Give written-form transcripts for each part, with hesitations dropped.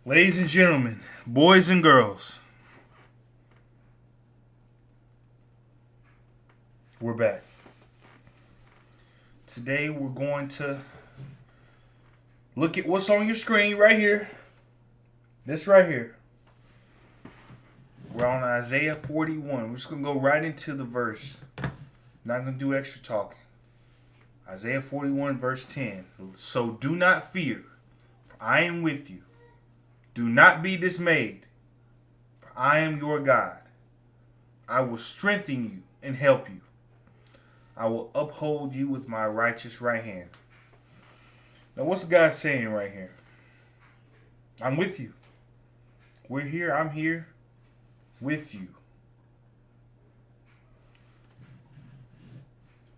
Ladies and gentlemen, boys and girls, we're back. Today we're going to look at what's on your screen right here. This right here. We're on Isaiah 41. We're just going to go right into the verse. Not going to do extra talking. Isaiah 41 verse 10. So do not fear, for I am with you. Do not be dismayed, for I am your God. I will strengthen you and help you. I will uphold you with my righteous right hand. Now, what's God saying right here? I'm with you. We're here. I'm here with you.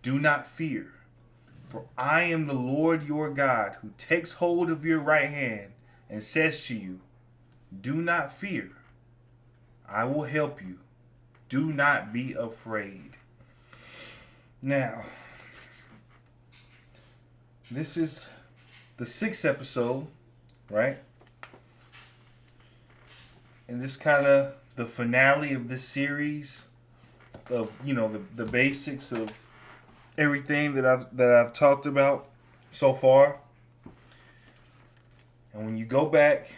Do not fear, for I am the Lord your God, who takes hold of your right hand and says to you, do not fear. I will help you. Do not be afraid. Now, this is the 6th episode, right? And this kind of the finale of this series of, the basics of everything that I've talked about so far. And when you go back,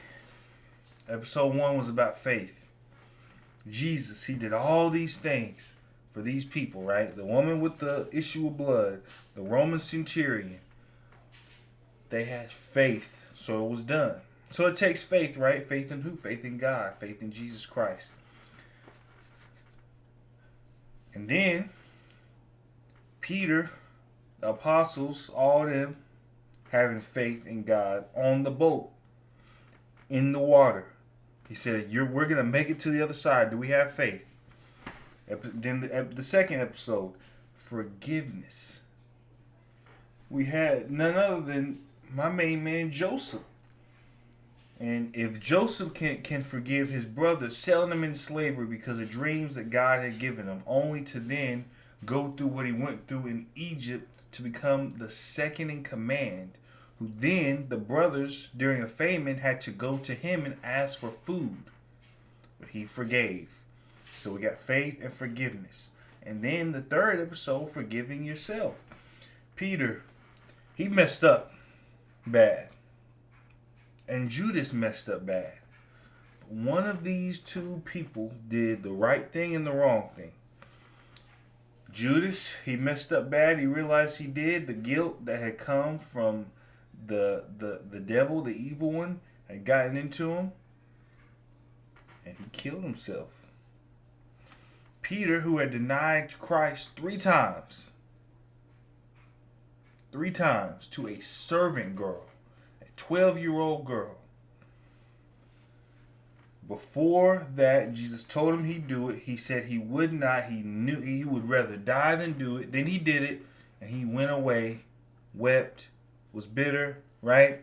episode 1 was about faith. Jesus, he did all these things for these people, right? The woman with the issue of blood, the Roman centurion, they had faith, so it was done. So it takes faith, right? Faith in who? Faith in God, faith in Jesus Christ. And then Peter, the apostles, all of them having faith in God on the boat, in the water. He said, we're going to make it to the other side. Do we have faith? Then the second episode, forgiveness. We had none other than my main man, Joseph. And if Joseph can forgive his brother, selling him into slavery because of dreams that God had given him, only to then go through what he went through in Egypt to become the second in command, who then the brothers during a famine had to go to him and ask for food. But he forgave. So we got faith and forgiveness. And then the third episode, forgiving yourself. Peter, he messed up bad. And Judas messed up bad. But one of these two people did the right thing and the wrong thing. Judas, he messed up bad. He realized he did. The guilt that had come from the devil, the evil one, had gotten into him. And he killed himself. Peter, who had denied Christ 3 times. 3 times to a servant girl. A 12-year-old girl. Before that, Jesus told him he'd do it. He said he would not. He knew he would rather die than do it. Then he did it. And he went away, wept, was bitter, right?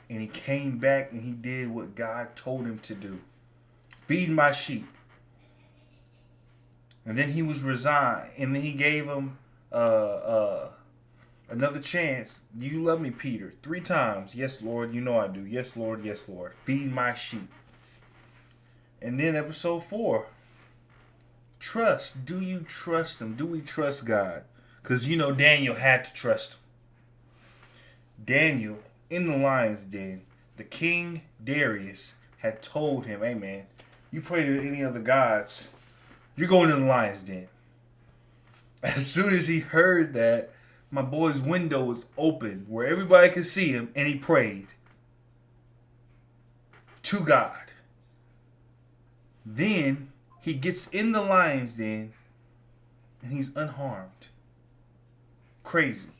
And he came back and he did what God told him to do. Feed my sheep. And then he was resigned. And then he gave him another chance. Do you love me, Peter? 3 times. Yes, Lord. You know I do. Yes, Lord. Yes, Lord. Feed my sheep. And then episode 4. Trust. Do you trust him? Do we trust God? Because, Daniel had to trust him. Daniel, in the lion's den, the king Darius had told him, hey man, you pray to any other gods, you're going in the lion's den. As soon as he heard that, my boy's window was open where everybody could see him, and he prayed to God. Then he gets in the lion's den and he's unharmed. Crazy.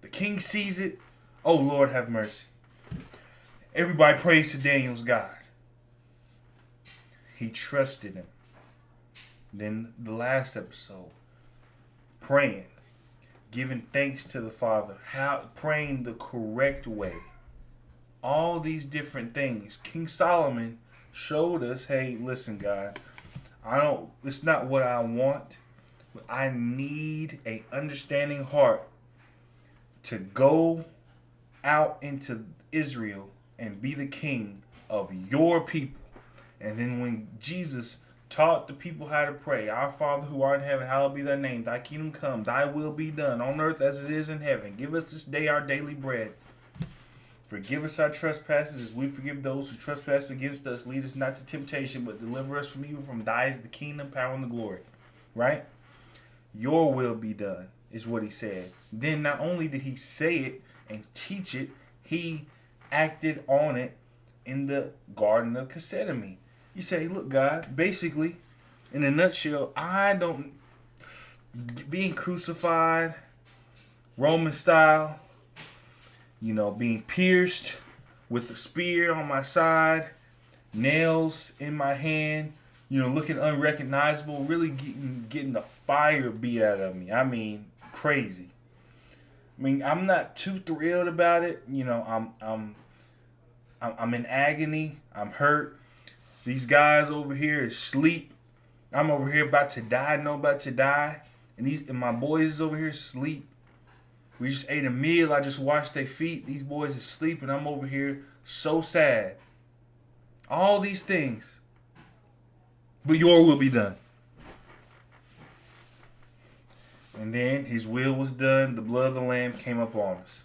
The king sees it. Oh, Lord, have mercy. Everybody prays to Daniel's God. He trusted him. Then the last episode, praying, giving thanks to the Father, praying the correct way. All these different things. King Solomon showed us, hey, listen, God, it's not what I want, but I need a understanding heart to go out into Israel and be the king of your people. And then when Jesus taught the people how to pray, Our Father who art in heaven, hallowed be thy name. Thy kingdom come, thy will be done on earth as it is in heaven. Give us this day our daily bread. Forgive us our trespasses as we forgive those who trespass against us. Lead us not to temptation, but deliver us from evil. From thy is the kingdom, power, and the glory. Right? Your will be done is what he said. Then not only did he say it and teach it, he acted on it in the Garden of Gethsemane. You say, look, God, basically, in a nutshell, being crucified, Roman style, being pierced with a spear on my side, nails in my hand, looking unrecognizable, really getting the fire beat out of me. I mean, crazy. I mean, I'm not too thrilled about it. I'm in agony. I'm hurt. These guys over here is asleep. I'm over here about to die. And my boys is over here asleep. We just ate a meal. I just washed their feet. These boys are asleep, and I'm over here so sad. All these things. But your will be done. And then his will was done. The blood of the Lamb came up on us.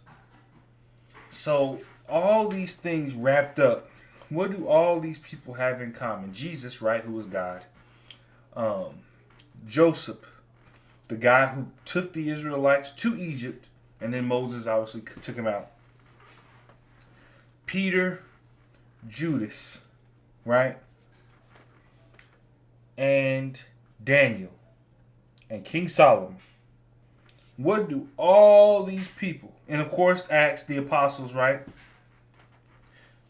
So all these things wrapped up. What do all these people have in common? Jesus, right, who was God. Joseph, the guy who took the Israelites to Egypt. And then Moses obviously took him out. Peter, Judas, right? And Daniel. And King Solomon. What do all these people, and of course Acts, the apostles, right?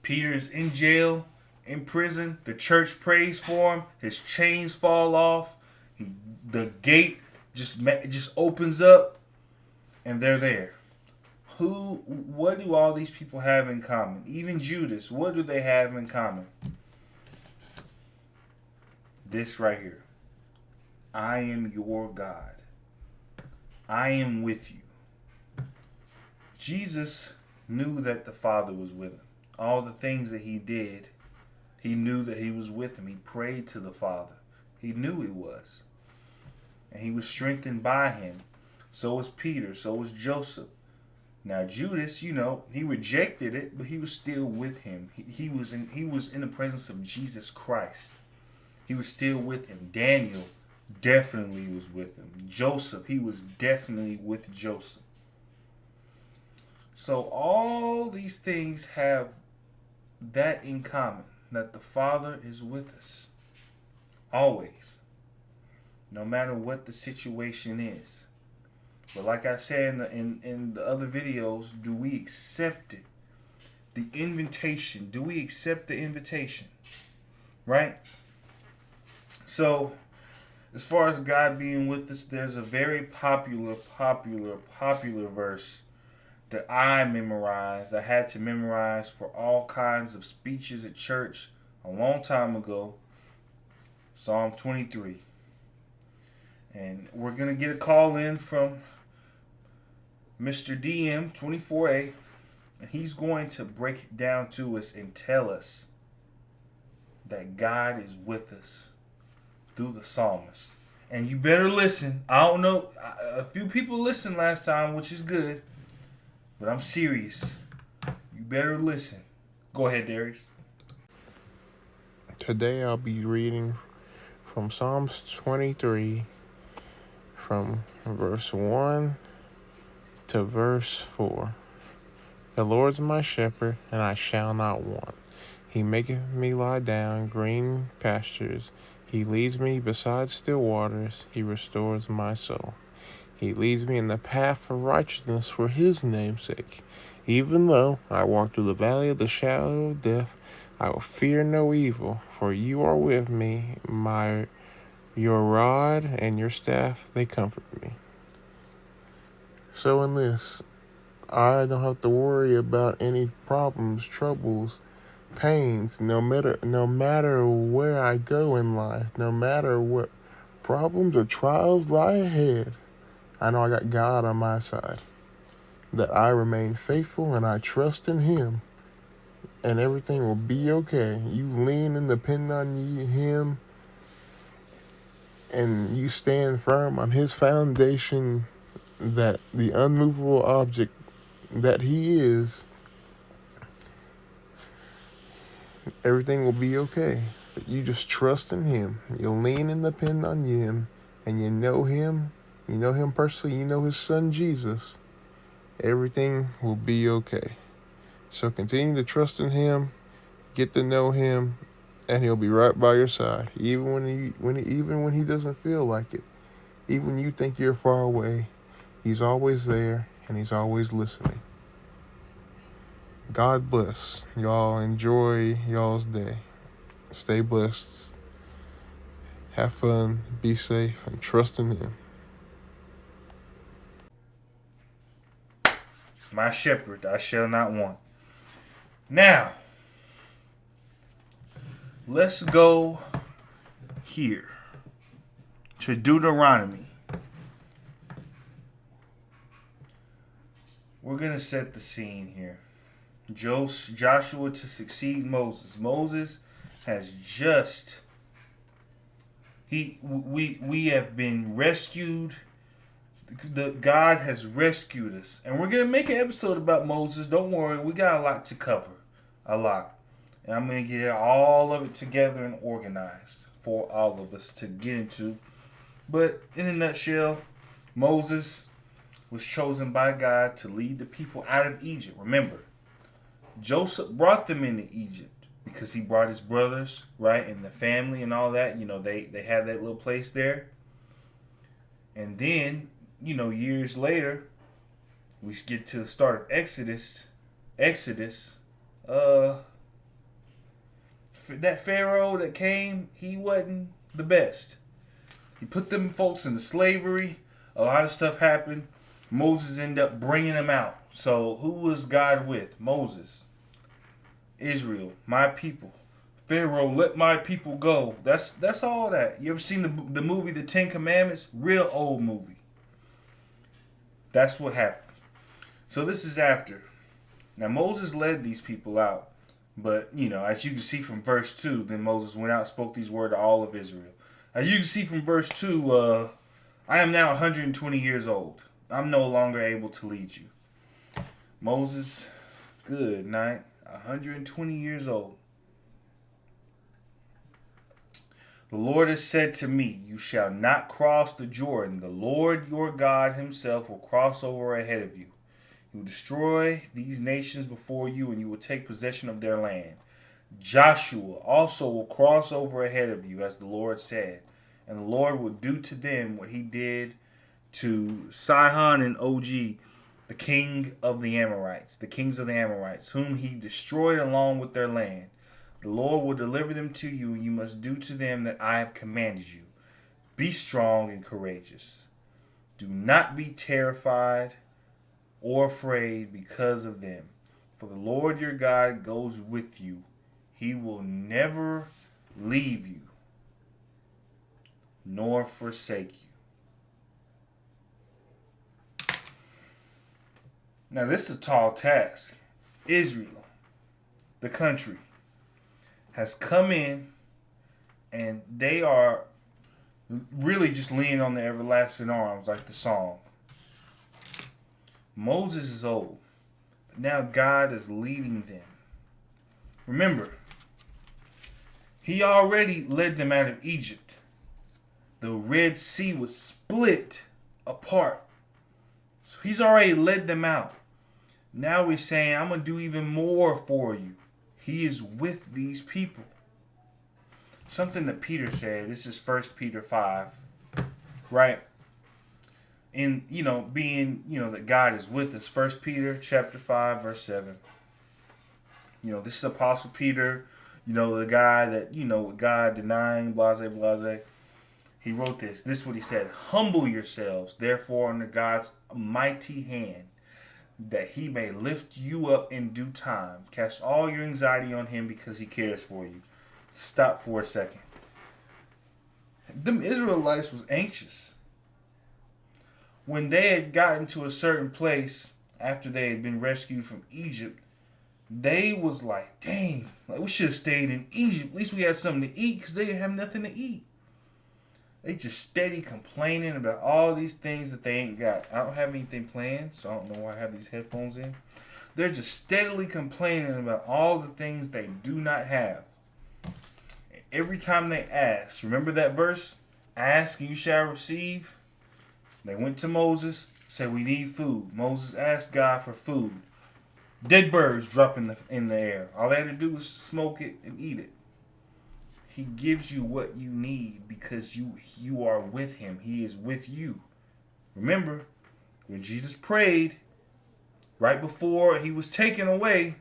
Peter is in jail, in prison. The church prays for him. His chains fall off. The gate just opens up. And they're there. What do all these people have in common? Even Judas, what do they have in common? This right here. I am your God. I am with you. Jesus knew that the Father was with him. All the things that he did, he knew that he was with him. He prayed to the Father. He knew he was. And he was strengthened by him. So was Peter. So was Joseph. Now Judas, he rejected it, but he was still with him. He was in the presence of Jesus Christ. He was still with him. Daniel definitely was with him. Joseph, he was definitely with Joseph. So all these things have that in common, that the Father is with us. Always. No matter what the situation is. But like I said in the other videos, do we accept it? The invitation. Do we accept the invitation? Right? So, as far as God being with us, there's a very popular verse that I memorized. I had to memorize for all kinds of speeches at church a long time ago. Psalm 23. And we're going to get a call in from Mr. DM 24A, and he's going to break it down to us and tell us that God is with us through the psalmist. And you better listen. I don't know, a few people listened last time, which is good, but I'm serious. You better listen. Go ahead, Darius. Today I'll be reading from Psalms 23 from verse 1 to verse 4. The Lord's my shepherd, and I shall not want. He maketh me lie down green pastures. He leads me beside still waters. He restores my soul. He leads me in the path of righteousness for his name's sake. Even though I walk through the valley of the shadow of death, I will fear no evil, for you are with me. Your rod and your staff, they comfort me. So in this, I don't have to worry about any problems, troubles, pains, no matter where I go in life, no matter what problems or trials lie ahead. I know I got God on my side, that I remain faithful and I trust in him, and everything will be okay. You lean and depend on Him, and you stand firm on His foundation, that the unmovable object that He is, everything will be okay. But you just trust in Him. You lean and depend on Him, and you know Him. You know Him personally. You know His Son Jesus. Everything will be okay. So continue to trust in Him, get to know Him, and He'll be right by your side, even when He doesn't feel like it. Even when you think you're far away, He's always there, and He's always listening. God bless. Y'all enjoy y'all's day. Stay blessed. Have fun. Be safe. And trust in Him. My shepherd, I shall not want. Now, let's go here to Deuteronomy. We're going to set the scene here. Joshua to succeed Moses. Moses has just we have been rescued. God has rescued us, and we're gonna make an episode about Moses. Don't worry, we got a lot to cover, a lot, and I'm gonna get all of it together and organized for all of us to get into. But in a nutshell, Moses was chosen by God to lead the people out of Egypt. Remember, Joseph brought them into Egypt because he brought his brothers, right, and the family and all that. You know, they had that little place there. And then, you know, years later, we get to the start of Exodus. That Pharaoh that came, he wasn't the best. He put them folks into slavery. A lot of stuff happened. Moses ended up bringing them out. So who was God with? Moses. Israel, my people. Pharaoh, let my people go. That's all that. You ever seen the movie The Ten Commandments? Real old movie. That's what happened. So this is after. Now Moses led these people out. But, you know, as you can see from verse 2, then Moses went out and spoke these words to all of Israel. As you can see from verse 2, I am now 120 years old. I'm no longer able to lead you. Moses, good night. 120 years old. The Lord has said to me, you shall not cross the Jordan. The Lord your God himself will cross over ahead of you. He will destroy these nations before you, and you will take possession of their land. Joshua also will cross over ahead of you, as the Lord said. And the Lord will do to them what he did to Sihon and Og, the kings of the Amorites, whom he destroyed along with their land. The Lord will deliver them to you, and you must do to them that I have commanded you. Be strong and courageous. Do not be terrified or afraid because of them. For the Lord your God goes with you. He will never leave you nor forsake you. Now this is a tall task. Israel, the country, has come in and they are really just leaning on the everlasting arms like the song. Moses is old, but now God is leading them. Remember, he already led them out of Egypt. The Red Sea was split apart. So he's already led them out. Now he's saying, I'm going to do even more for you. He is with these people. Something that Peter said, this is 1 Peter 5, right? And, being, that God is with us. 1 Peter chapter 5, verse 7. This is Apostle Peter, the guy that, with God denying, blase, blase. He wrote this. This is what he said. Humble yourselves, therefore, under God's mighty hand, that he may lift you up in due time. Cast all your anxiety on him because he cares for you. Stop for a second. Them Israelites was anxious. When they had gotten to a certain place after they had been rescued from Egypt, They was like, dang, like we should have stayed in Egypt. At least we had something to eat because they didn't have nothing to eat. They just steady complaining about all these things that they ain't got. I don't have anything planned, so I don't know why I have these headphones in. They're just steadily complaining about all the things they do not have. Every time they ask, remember that verse? Ask and you shall receive. They went to Moses, said we need food. Moses asked God for food. Dead birds drop in the air. All they had to do was smoke it and eat it. He gives you what you need because you are with him. He is with you. Remember, when Jesus prayed, right before he was taken away,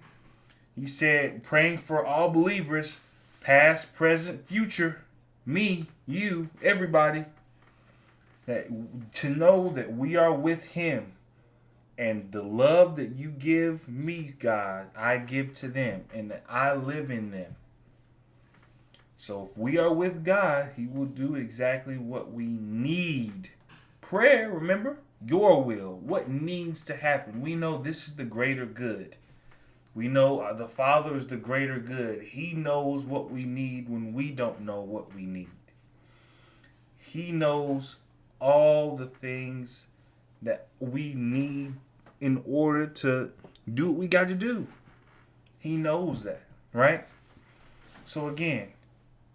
he said, praying for all believers, past, present, future, me, you, everybody, that to know that we are with him. And the love that you give me, God, I give to them, and that I live in them. So if we are with God, he will do exactly what we need. Prayer, remember? Your will. What needs to happen? We know this is the greater good. We know the Father is the greater good. He knows what we need when we don't know what we need. He knows all the things that we need in order to do what we got to do. He knows that, right? So again,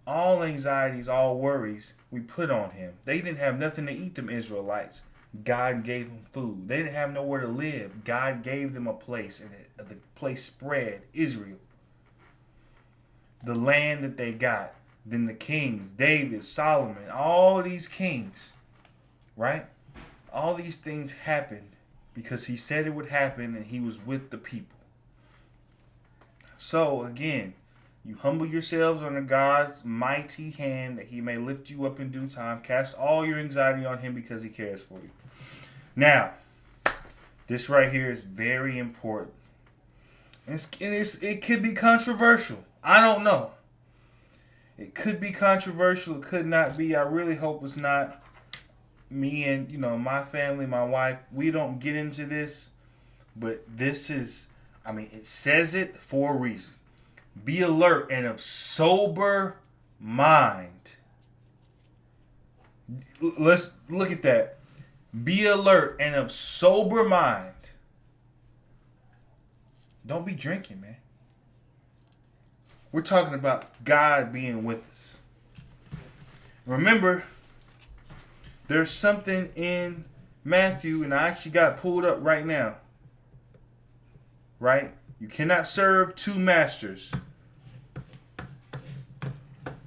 all anxieties, all worries we put on him. They didn't have nothing to eat, them Israelites. God gave them food. They didn't have nowhere to live. God gave them a place, and the place spread, Israel. The land that they got. Then the kings, David, Solomon, all these kings, right? All these things happened because he said it would happen and he was with the people. So again, you humble yourselves under God's mighty hand that he may lift you up in due time. Cast all your anxiety on him because he cares for you. Now, this right here is very important. It could be controversial. I don't know. It could be controversial. It could not be. I really hope it's not. Me and, my family, my wife, we don't get into this. But this is, it says it for a reason. Be alert and of sober mind. Let's look at that. Be alert and of sober mind. Don't be drinking, man. We're talking about God being with us. Remember, there's something in Matthew, and I actually got pulled up right now. Right? You cannot serve two masters.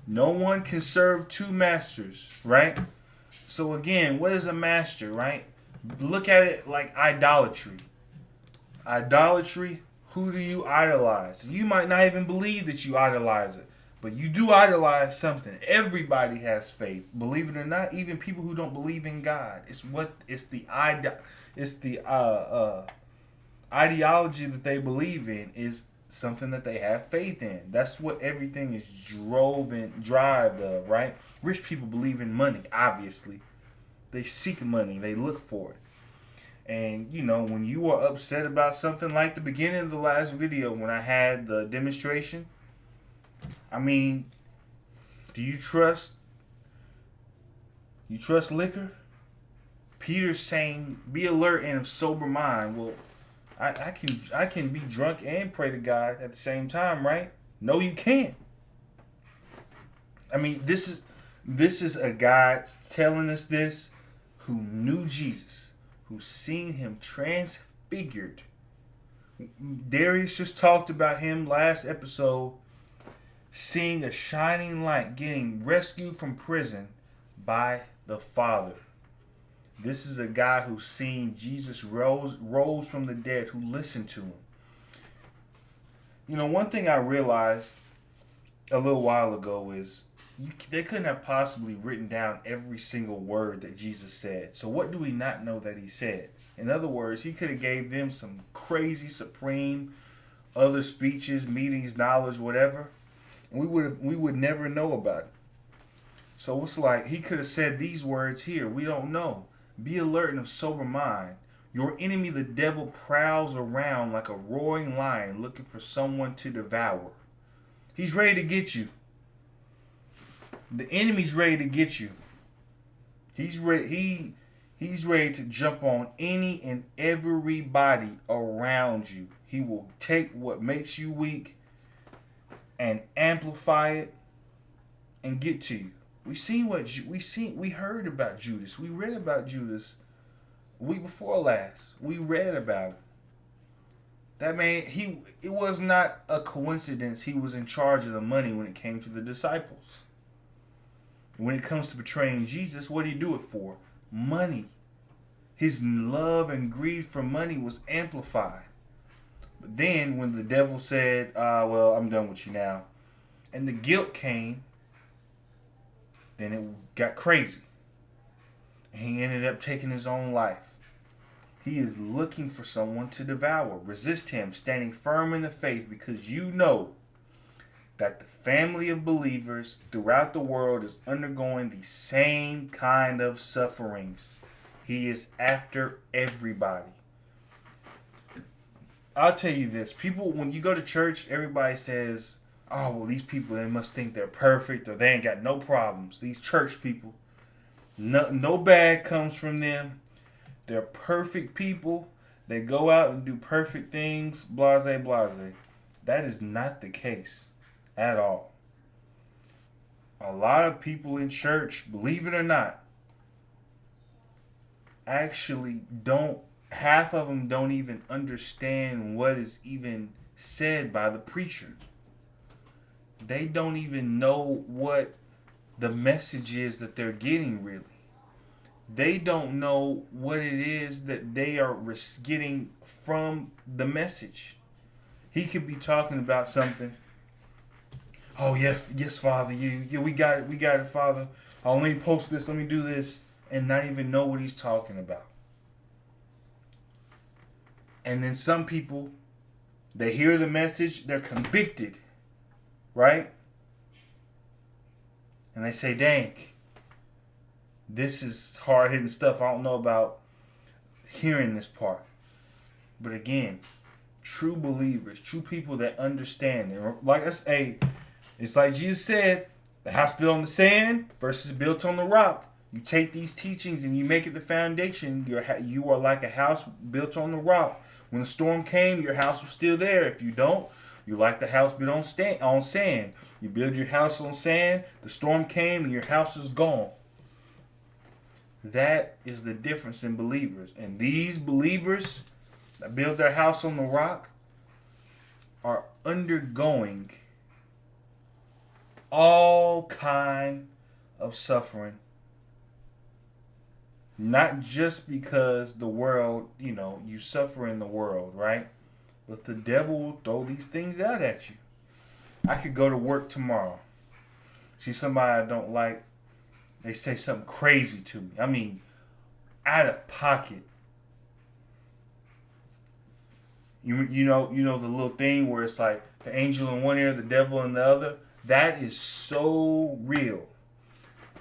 No one can serve two masters, right? So again, what is a master, right? Look at it like idolatry. Idolatry, who do you idolize? You might not even believe that you idolize it, but you do idolize something. Everybody has faith, believe it or not. Even people who don't believe in God. It's the ideology that they believe in is something that they have faith in. That's what everything is drive of, right? Rich people believe in money, obviously. They seek money, they look for it. And, when you are upset about something like the beginning of the last video when I had the demonstration, do you trust liquor? Peter's saying, be alert and of sober mind. Well, I can be drunk and pray to God at the same time, right? No, you can't. This is a guy telling us this who knew Jesus, who seen him transfigured. Darius just talked about him last episode, seeing a shining light, getting rescued from prison by the Father. This is a guy who's seen Jesus rose from the dead, who listened to him. One thing I realized a little while ago is they couldn't have possibly written down every single word that Jesus said. So what do we not know that he said? In other words, he could have gave them some crazy, supreme, other speeches, meetings, knowledge, whatever. And we would never know about it. So it's like he could have said these words here. We don't know. Be alert and of sober mind. Your enemy, the devil, prowls around like a roaring lion looking for someone to devour. He's ready to get you. The enemy's ready to get you. He's ready. He's ready to jump on any and everybody around you. He will take what makes you weak and amplify it and get to you. We heard about Judas. We read about Judas week before last. We read about him. That man, it was not a coincidence he was in charge of the money when it came to the disciples. When it comes to betraying Jesus, what did he do it for? Money. His love and greed for money was amplified. But then when the devil said, well, I'm done with you now, and the guilt came, then it got crazy. And he ended up taking his own life. He is looking for someone to devour. Resist him, standing firm in the faith, because you know that the family of believers throughout the world is undergoing the same kind of sufferings. He is after everybody. I'll tell you this. People, when you go to church, everybody says, oh, well, these people, they must think they're perfect or they ain't got no problems. These church people, no bad comes from them. They're perfect people. They go out and do perfect things, blase, blase. That is not the case at all. A lot of people in church, believe it or not, actually half of them don't even understand what is even said by the preacher. They don't even know what the message is that they're getting, really. They don't know what it is that they are getting from the message. He could be talking about something. Oh, yes, Father. We got it, Father. Oh, let me post this. Let me do this. And not even know what he's talking about. And then some people, they hear the message. They're convicted. Right? And they say, dang, this is hard-hitting stuff. I don't know about hearing this part. But again, true believers, true people that understand. And like I say, it's like Jesus said, the house built on the sand versus built on the rock. You take these teachings and you make it the foundation. You are like a house built on the rock. When the storm came, your house was still there. If you don't, you're like the house built on sand. You build your house on sand, the storm came, and your house is gone. That is the difference in believers. And these believers that build their house on the rock are undergoing all kind of suffering. Not just because the world, you suffer in the world, right? But the devil will throw these things out at you. I could go to work tomorrow, see somebody I don't like, they say something crazy to me. I mean, out of pocket. You know the little thing where it's like the angel in one ear, the devil in the other. That is so real.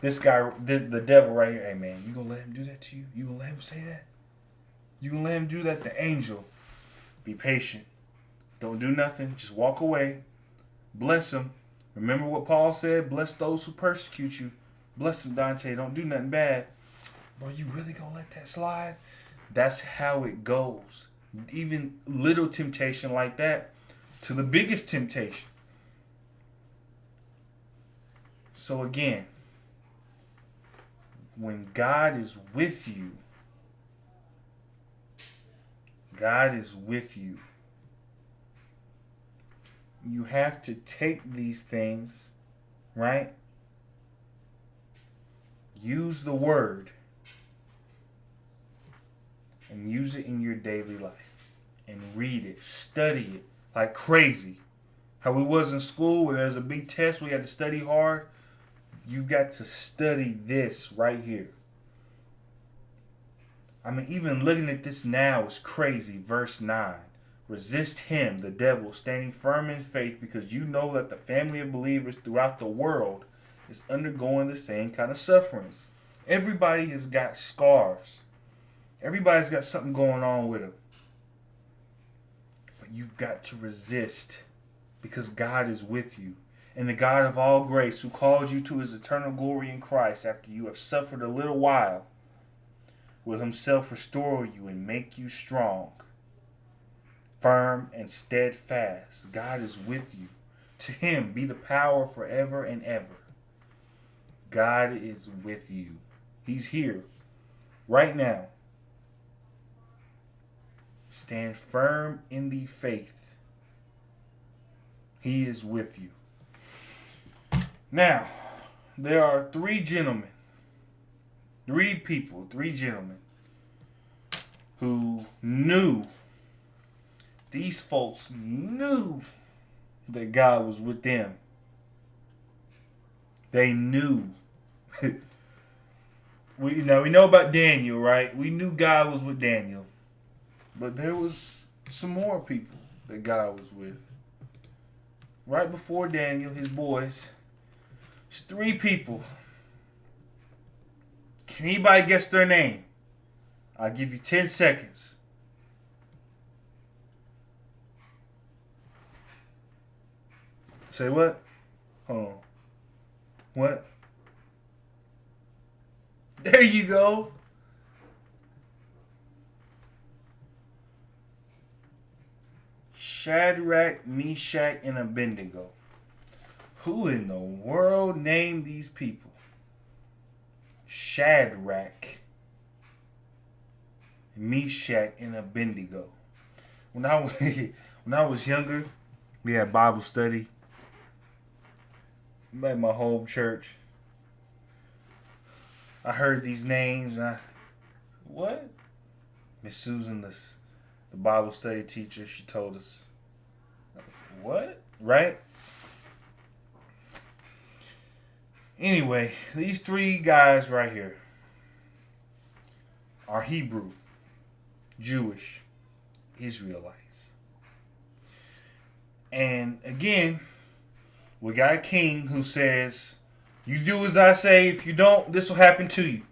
This guy, the devil right here. Hey man, you gonna let him do that to you? You gonna let him say that? You gonna let him do that? The angel. Be patient. Don't do nothing. Just walk away. Bless him. Remember what Paul said? Bless those who persecute you. Bless him, Dante. Don't do nothing bad. Bro, you really gonna let that slide? That's how it goes. Even little temptation like that to the biggest temptation. So again, when God is with you, God is with you. You have to take these things, right? Use the word and use it in your daily life and read it, study it like crazy. How we was in school where there's a big test, we had to study hard. You got to study this right here. I mean, even looking at this now is crazy. Verse 9. Resist him, the devil, standing firm in faith, because you know that the family of believers throughout the world is undergoing the same kind of sufferings. Everybody has got scars. Everybody's got something going on with them. But you've got to resist because God is with you. And the God of all grace, who called you to his eternal glory in Christ after you have suffered a little while, will himself restore you and make you strong, firm, and steadfast. God is with you. To him be the power forever and ever. God is with you. He's here right now. Stand firm in the faith. He is with you. Now, there are three gentlemen, three gentlemen who knew, these folks knew that God was with them. They knew. We know about Daniel, right? We knew God was with Daniel. But there was some more people that God was with. Right before Daniel, his boys, there's three people. Can anybody guess their name? I'll give you 10 seconds. Say what? Hold on. What? There you go. Shadrach, Meshach, and Abednego. Who in the world named these people? Shadrach, Meshach, and Abednego. When I was younger, we had Bible study at my home church. I heard these names and what? Miss Susan, the Bible study teacher, she told us. I said, what? Right? Anyway, these three guys right here are Hebrew, Jewish, Israelites. And again, we got a king who says, you do as I say. If you don't, this will happen to you.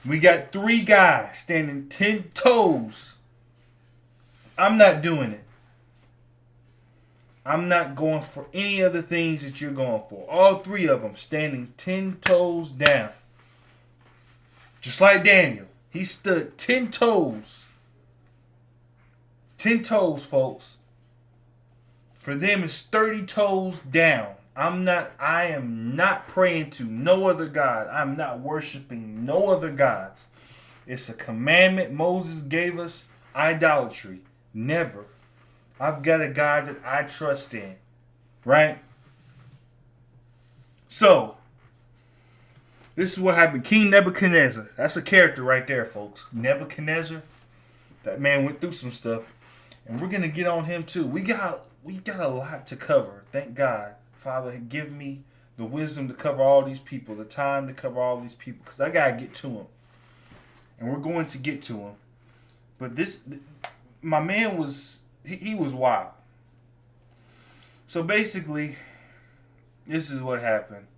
We got three guys standing 10 toes. I'm not doing it. I'm not going for any of the things that you're going for. All three of them standing 10 toes down. Just like Daniel. He stood 10 toes. 10 toes, folks. For them, it's 30 toes down. I am not praying to no other God. I'm not worshiping no other gods. It's a commandment Moses gave us. Idolatry. Never. I've got a God that I trust in. Right? So, this is what happened. King Nebuchadnezzar. That's a character right there, folks. Nebuchadnezzar. That man went through some stuff. And we're going to get on him too. We got a lot to cover. Thank God. Father, give me the wisdom to cover all these people, the time to cover all these people, because I got to get to them. And we're going to get to them. But my man was, he was wild. So basically, this is what happened.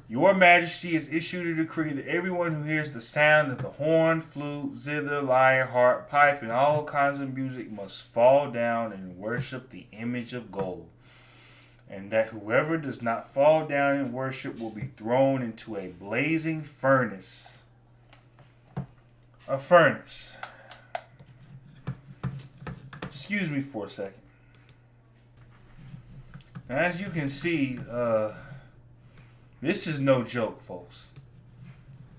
Your Majesty has issued a decree that everyone who hears the sound of the horn, flute, zither, lyre, harp, pipe, and all kinds of music must fall down and worship the image of gold. And that whoever does not fall down and worship will be thrown into a blazing furnace. A furnace. Excuse me for a second. Now, as you can see, this is no joke, folks.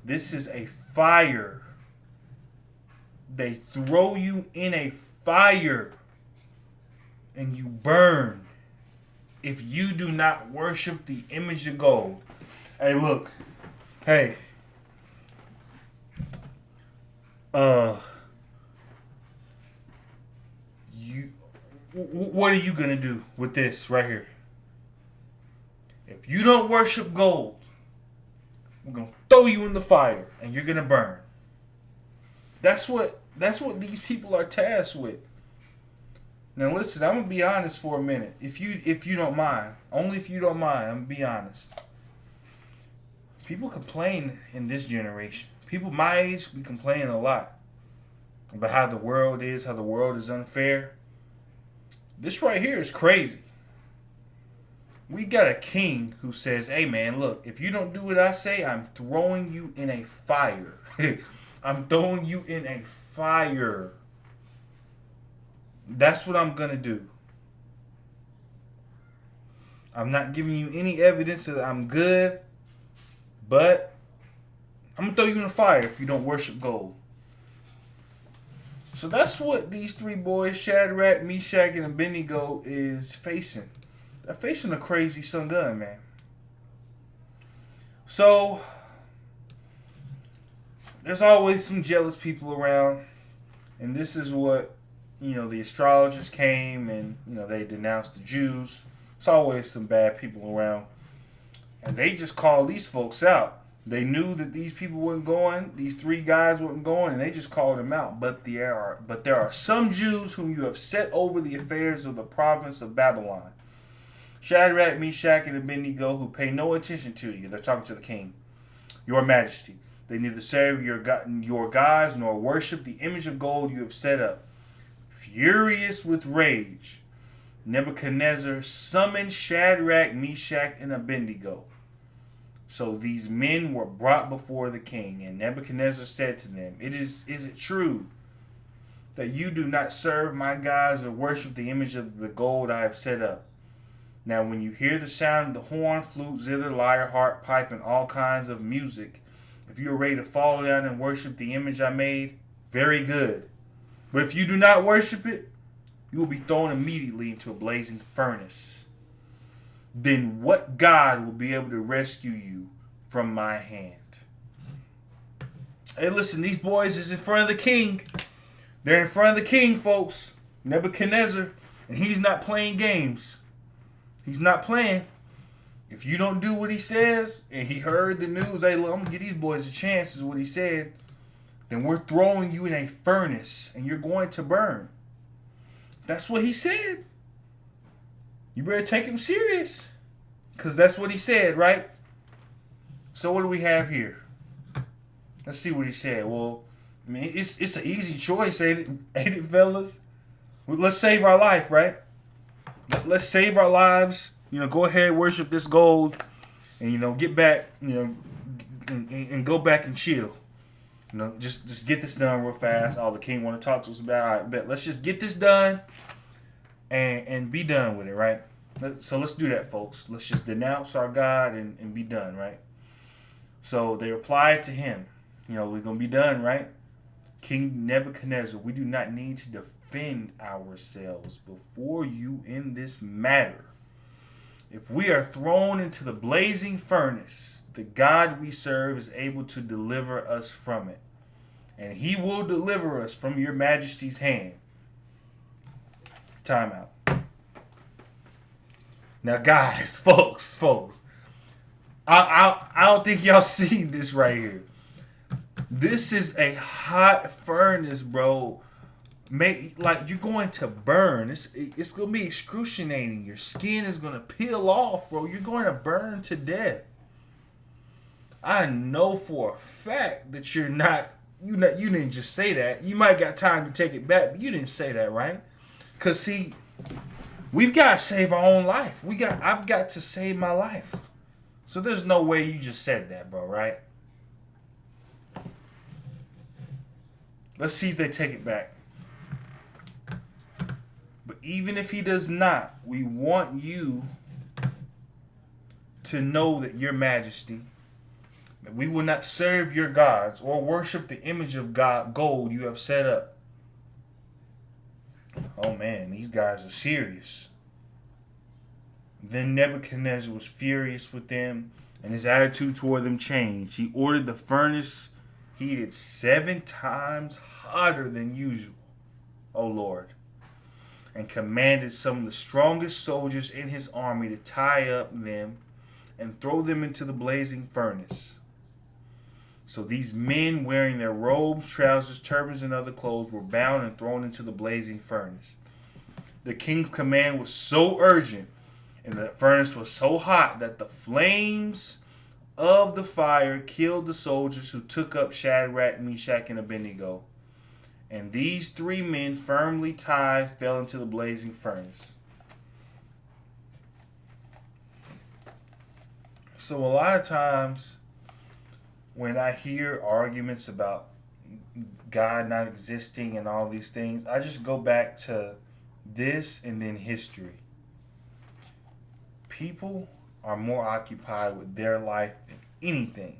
This is a fire. They throw you in a fire and you burn if you do not worship the image of gold. Hey, look. Hey. What are you going to do with this right here? If you don't worship gold, we're going to throw you in the fire and you're going to burn. That's what these people are tasked with. Now listen, I'm going to be honest for a minute. If you don't mind, only if you don't mind, I'm going to be honest. People complain in this generation. People my age, we complain a lot about how the world is, how the world is unfair. This right here is crazy. We got a king who says, hey man, look, if you don't do what I say, I'm throwing you in a fire. I'm throwing you in a fire. That's what I'm going to do. I'm not giving you any evidence that I'm good, but I'm going to throw you in the fire if you don't worship gold. So that's what these three boys, Shadrach, Meshach, and Abednego, is facing. They're facing a crazy son gun, man. So there's always some jealous people around, and this is what, the astrologers came and, they denounced the Jews. There's always some bad people around, and they just called these folks out. They knew that these people weren't going, these three guys weren't going, and they just called them out. But there are some Jews whom you have set over the affairs of the province of Babylon. Shadrach, Meshach, and Abednego, who pay no attention to you. They're talking to the king. Your majesty. They neither serve your gods nor worship the image of gold you have set up. Furious with rage, Nebuchadnezzar summoned Shadrach, Meshach, and Abednego. So these men were brought before the king, and Nebuchadnezzar said to them, Is it true that you do not serve my gods or worship the image of the gold I have set up? Now when you hear the sound of the horn, flute, zither, lyre, harp, pipe, and all kinds of music, if you are ready to fall down and worship the image I made, very good. But if you do not worship it, you will be thrown immediately into a blazing furnace. Then what God will be able to rescue you from my hand? Hey, listen, these boys is in front of the king. They're in front of the king, folks. Nebuchadnezzar. And he's not playing games. He's not playing. If you don't do what he says, and he heard the news, hey, look, I'm going to give these boys a chance, is what he said, then we're throwing you in a furnace, and you're going to burn. That's what he said. You better take him serious. Because that's what he said, right? So what do we have here? Let's see what he said. Well, I mean, it's an easy choice, ain't it, fellas? Let's save our life, right? Let's save our lives. Go ahead, worship this gold, and get back, and go back and chill. Just get this done real fast. All the king want to talk to us about. All right, bet. Let's just get this done, and be done with it, right? So let's do that, folks. Let's just denounce our God and be done, right? So they replied to him, we're gonna be done, right? King Nebuchadnezzar, we do not need to defend ourselves before you in this matter. If we are thrown into the blazing furnace, the God we serve is able to deliver us from it. And he will deliver us from your majesty's hand. Time out. Now, guys, folks, I don't think y'all see this right here. This is a hot furnace, bro. You're going to burn. It's going to be excruciating. Your skin is going to peel off, bro. You're going to burn to death. I know for a fact that you're not. You didn't just say that. You might got time to take it back, but you didn't say that, right? Because see, we've got to save our own life. I've got to save my life. So there's no way you just said that, bro, right? Let's see if they take it back. But even if he does not, we want you to know that your majesty, that we will not serve your gods or worship the image of gold you have set up. Oh man, these guys are serious. Then Nebuchadnezzar was furious with them, and his attitude toward them changed. He ordered the furnace heated 7 times hotter than usual, O Lord, and commanded some of the strongest soldiers in his army to tie up them and throw them into the blazing furnace. So these men, wearing their robes, trousers, turbans, and other clothes, were bound and thrown into the blazing furnace. The king's command was so urgent, and the furnace was so hot that the flames of the fire killed the soldiers who took up Shadrach, Meshach, and Abednego. And these 3 men, firmly tied, fell into the blazing furnace. So a lot of times when I hear arguments about God not existing and all these things, I just go back to this and then history. People are more occupied with their life than anything.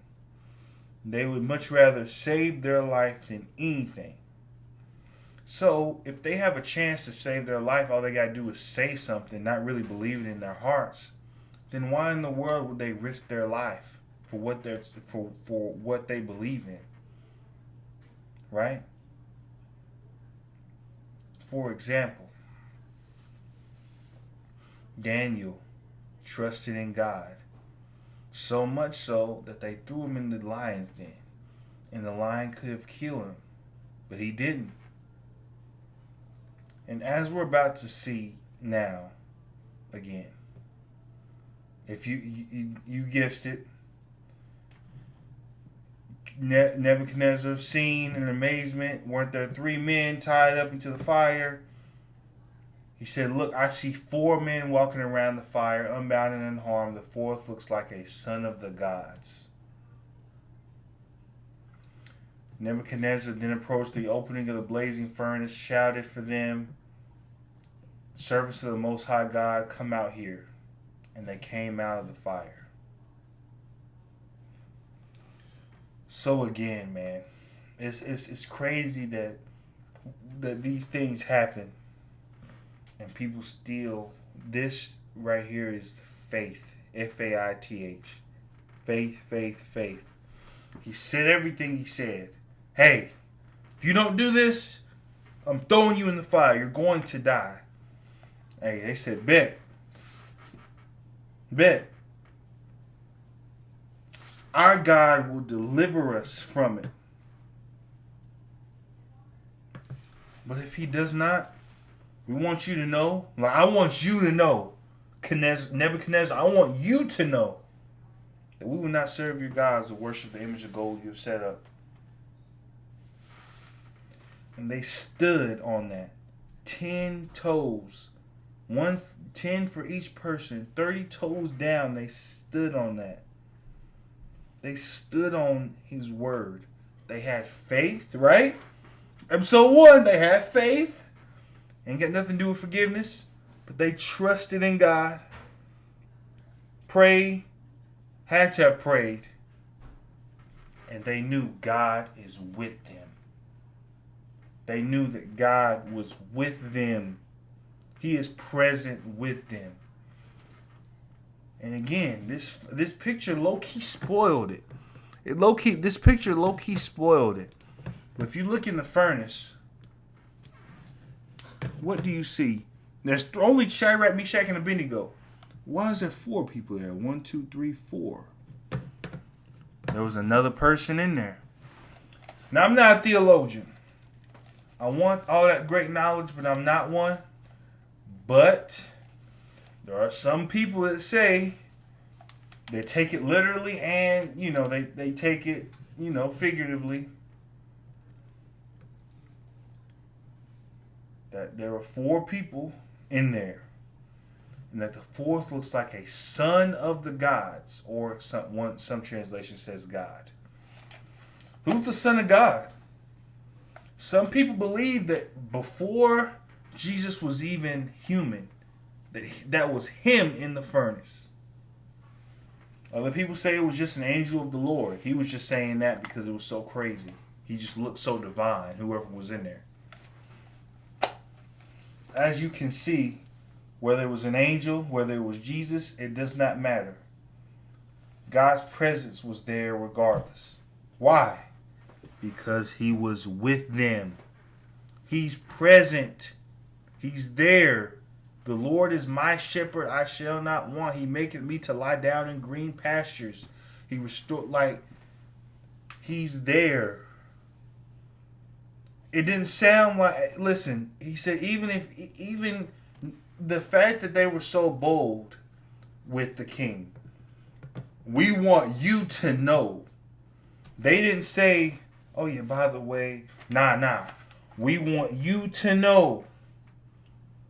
They would much rather save their life than anything. So if they have a chance to save their life, all they got to do is say something, not really believe it in their hearts, then why in the world would they risk their life for what they believe in? Right? For example, Daniel trusted in God, so much so that they threw him in the lion's den, and the lion could have killed him, but he didn't. And as we're about to see now, again, if you guessed it, Nebuchadnezzar, seen in amazement, weren't there 3 men tied up into the fire? He said, look, I see 4 men walking around the fire, unbound and unharmed. The 4th looks like a son of the gods. Nebuchadnezzar then approached the opening of the blazing furnace, shouted for them, servants of the Most High God, come out here. And they came out of the fire. So again, man, it's crazy that these things happen. And people still, this right here is faith. Faith. Faith. He said everything he said. Hey, if you don't do this, I'm throwing you in the fire. You're going to die. Hey, they said, bet. Our God will deliver us from it. But if he does not, we want you to know, I want you to know, Nebuchadnezzar, I want you to know that we will not serve your gods or worship the image of gold you have set up. And they stood on that. 10 toes. 10 for each person. 30 toes down. They stood on that. They stood on his word. They had faith, right? Episode 1, they had faith. Ain't got nothing to do with forgiveness. But they trusted in God. Prayed. Had to have prayed. And they knew God is with them. They knew that God was with them. He is present with them. And again, this picture low-key spoiled it. This picture low-key spoiled it. But if you look in the furnace, what do you see? There's only Shadrach, Meshach, and Abednego. Why is there 4 people there? 1, 2, 3, 4. There was another person in there. Now, I'm not a theologian. I want all that great knowledge, but I'm not one. But there are some people that say they take it literally and, they take it, figuratively. That there are 4 people in there. And that the 4th looks like a son of the gods. Or some translation says God. Who's the son of God? Some people believe that before Jesus was even human, that was him in the furnace. Other people say it was just an angel of the Lord. He was just saying that because it was so crazy. He just looked so divine, whoever was in there. As you can see, whether it was an angel, whether it was Jesus, it does not matter. God's presence was there regardless. Why? Because he was with them. He's present. He's there. The Lord is my shepherd, I shall not want. He maketh me to lie down in green pastures. He restored, he's there. It didn't sound like, listen, he said even the fact that they were so bold with the king, We want you to know. They didn't say, oh yeah, by the way, nah. We want you to know.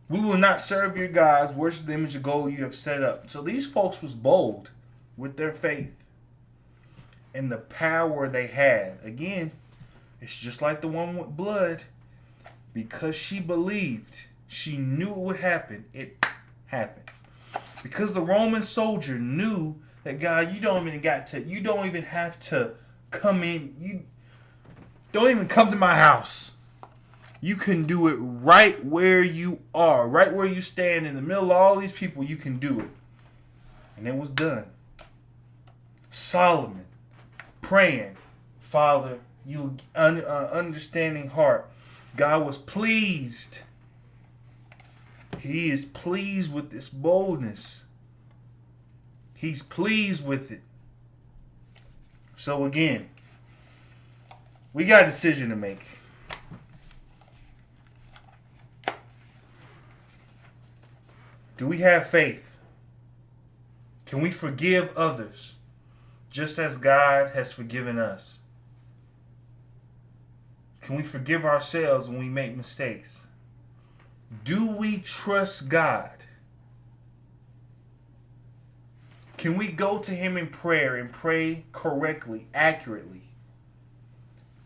We will not serve your gods, worship the image of gold you have set up. So these folks was bold with their faith and the power they had. Again, it's just like the one with blood. Because she believed, she knew it would happen, it happened. Because the Roman soldier knew that God, you don't even have to come in. You don't even come to my house. You can do it right where you are, right where you stand in the middle of all these people. You can do it. And it was done. Solomon praying, Father, you understanding heart. God was pleased. He is pleased with this boldness. He's pleased with it. So again, we got a decision to make. Do we have faith? Can we forgive others just as God has forgiven us? Can we forgive ourselves when we make mistakes? Do we trust God? Can we go to Him in prayer and pray correctly, accurately?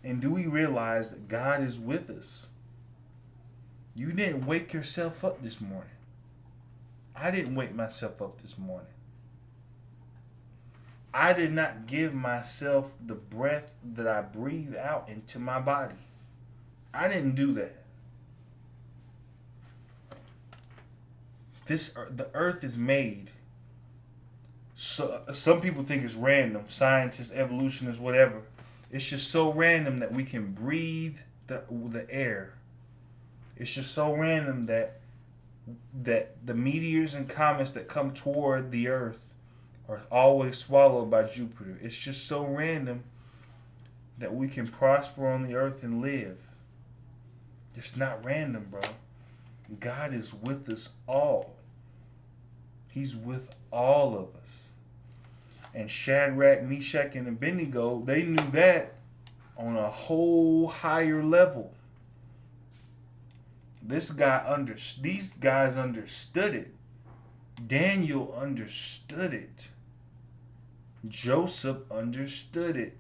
And do we realize that God is with us? You didn't wake yourself up this morning. I didn't wake myself up this morning. I did not give myself the breath that I breathe out into my body. I didn't do that. The earth is made. So some people think it's random. Scientists, evolutionists, whatever. It's just so random that we can breathe the air. It's just so random that the meteors and comets that come toward the earth are always swallowed by Jupiter. It's just so random that we can prosper on the earth and live. It's not random, bro. God is with us all. He's with all of us. And Shadrach, Meshach, and Abednego, they knew that on a whole higher level. These guys understood it. Daniel understood it. Joseph understood it.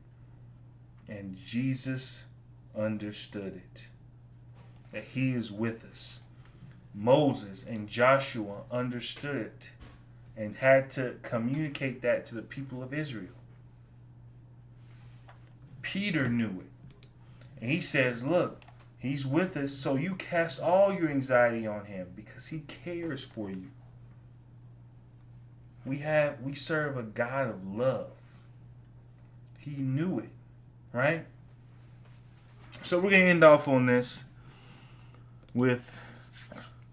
And Jesus understood it. That He is with us. Moses and Joshua understood it and had to communicate that to the people of Israel. Peter knew it. And he says, look, He's with us, so you cast all your anxiety on Him because He cares for you. We serve a God of love. He knew it, right? So we're going to end off on this with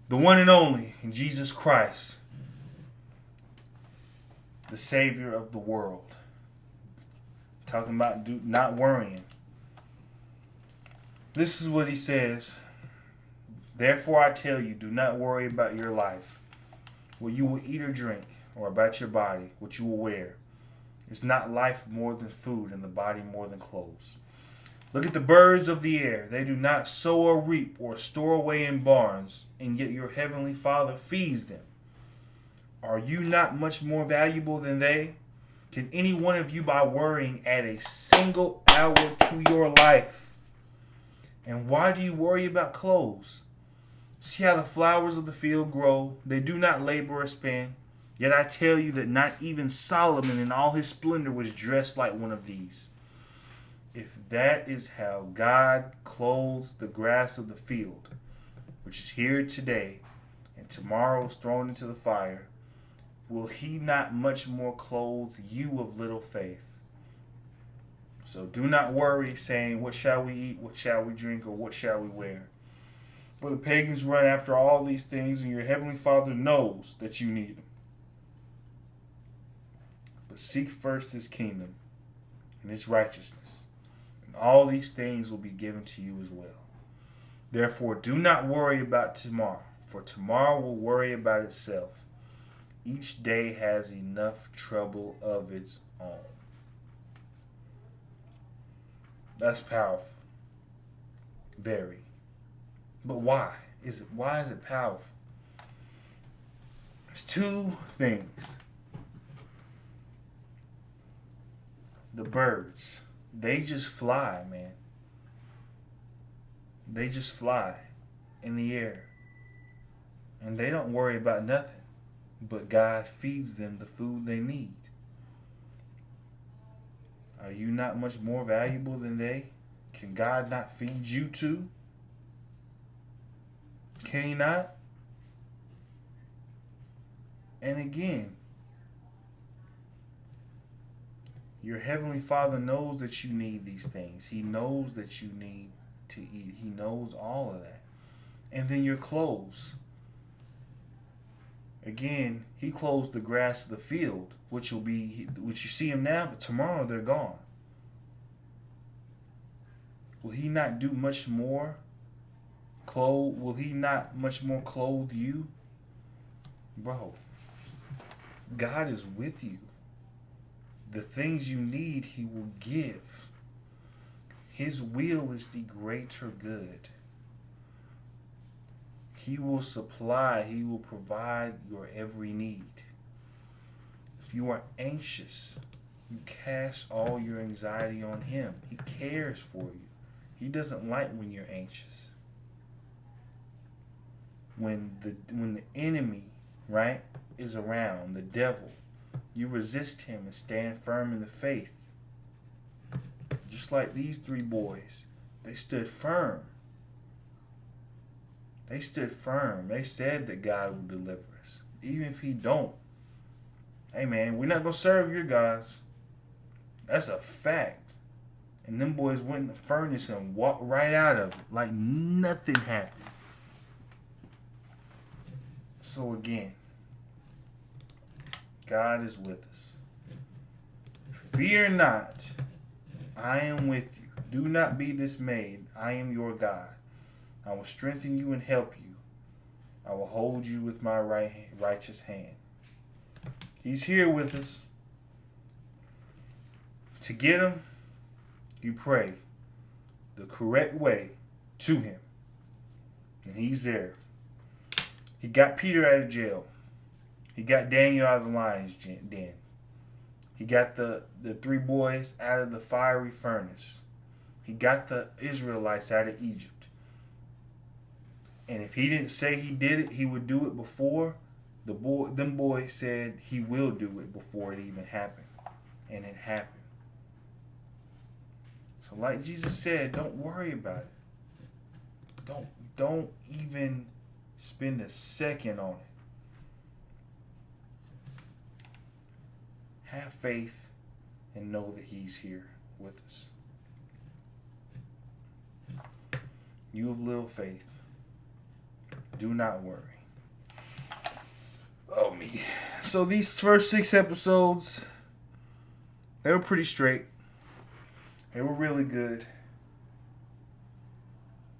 the one and only Jesus Christ, the Savior of the world. Talking about not worrying. This is what He says. Therefore I tell you, do not worry about your life, what you will eat or drink, or about your body, what you will wear. Is not life more than food, and the body more than clothes? Look at the birds of the air. They do not sow or reap or store away in barns, and yet your heavenly Father feeds them. Are you not much more valuable than they? Can any one of you, by worrying, add a single hour to your life? And why do you worry about clothes? See how the flowers of the field grow. They do not labor or spin. Yet I tell you that not even Solomon in all his splendor was dressed like one of these. If that is how God clothes the grass of the field, which is here today and tomorrow is thrown into the fire, will He not much more clothe you of little faith? So do not worry, saying, what shall we eat, what shall we drink, or what shall we wear? For the pagans run after all these things, and your heavenly Father knows that you need them. But seek first His kingdom and His righteousness, and all these things will be given to you as well. Therefore, do not worry about tomorrow, for tomorrow will worry about itself. Each day has enough trouble of its own. That's powerful. Very. But why is it powerful? There's two things. The birds, they just fly, man. They just fly in the air. And they don't worry about nothing. But God feeds them the food they need. Are you not much more valuable than they? Can God not feed you too? Can He not? And again, your Heavenly Father knows that you need these things. He knows that you need to eat. He knows all of that. And then your clothes. Again, He clothes the grass of the field, which you see them now, but tomorrow they're gone. Will He not do much more? Will He not much more clothe you? Bro, God is with you. The things you need, He will give. His will is the greater good. He will supply, He will provide your every need. If you are anxious, you cast all your anxiety on Him. He cares for you. He doesn't like when you're anxious. When the enemy, right, is around, the devil, you resist him and stand firm in the faith. Just like these three boys, they stood firm. They stood firm. They said that God will deliver us. Even if He don't. Hey man, we're not going to serve your gods. That's a fact. And them boys went in the furnace and walked right out of it like nothing happened. So again, God is with us. Fear not, I am with you. Do not be dismayed. I am your God. I will strengthen you and help you. I will hold you with my righteous hand. He's here with us. To get Him, you pray the correct way to Him. And He's there. He got Peter out of jail. He got Daniel out of the lion's den. He got the three boys out of the fiery furnace. He got the Israelites out of Egypt. And if He didn't say He did it, He would do it before. Them boys said He will do it before it even happened. And it happened. So like Jesus said, don't worry about it. Don't even spend a second on it. Have faith and know that He's here with us. You of little faith, do not worry. Oh me. So these first 6 episodes, they were pretty straight. They were really good.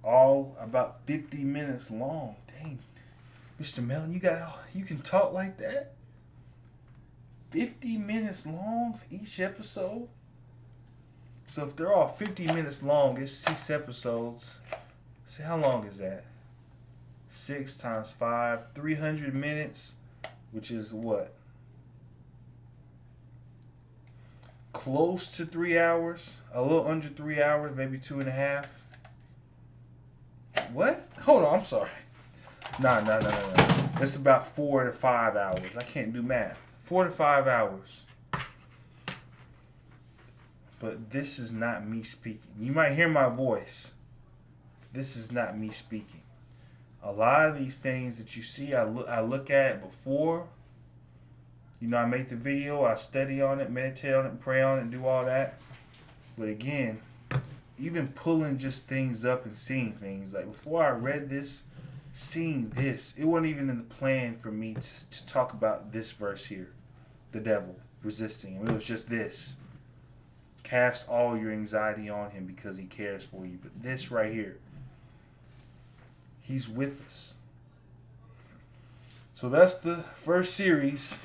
All about 50 minutes long. Dang. Mr. Mellon, you can talk like that? 50 minutes long for each episode? So if they're all 50 minutes long, it's 6 episodes. See, how long is that? 6 times 5, 300 minutes, which is what? Close to 3 hours, a little under 3 hours, maybe 2.5. What? Hold on, I'm sorry. No. It's about 4 to 5 hours. I can't do math. 4 to 5 hours. But this is not me speaking. You might hear my voice. This is not me speaking. A lot of these things that you see, I look at it before. I make the video, I study on it, meditate on it, pray on it, and do all that. But again, even pulling just things up and seeing things. Like before I read this, seeing this, it wasn't even in the plan for me to talk about this verse here. The devil resisting him. It was just this. Cast all your anxiety on Him because He cares for you. But this right here, He's with us. So that's the first series,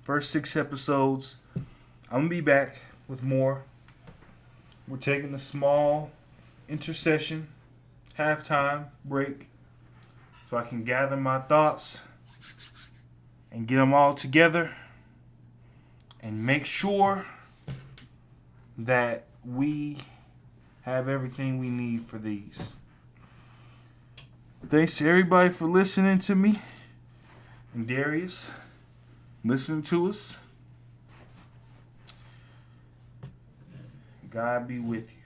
first 6 episodes. I'm going to be back with more. We're taking a small intercession, halftime break, so I can gather my thoughts and get them all together and make sure that we have everything we need for these. Thanks to everybody for listening to me. And Darius, listening to us. God be with you.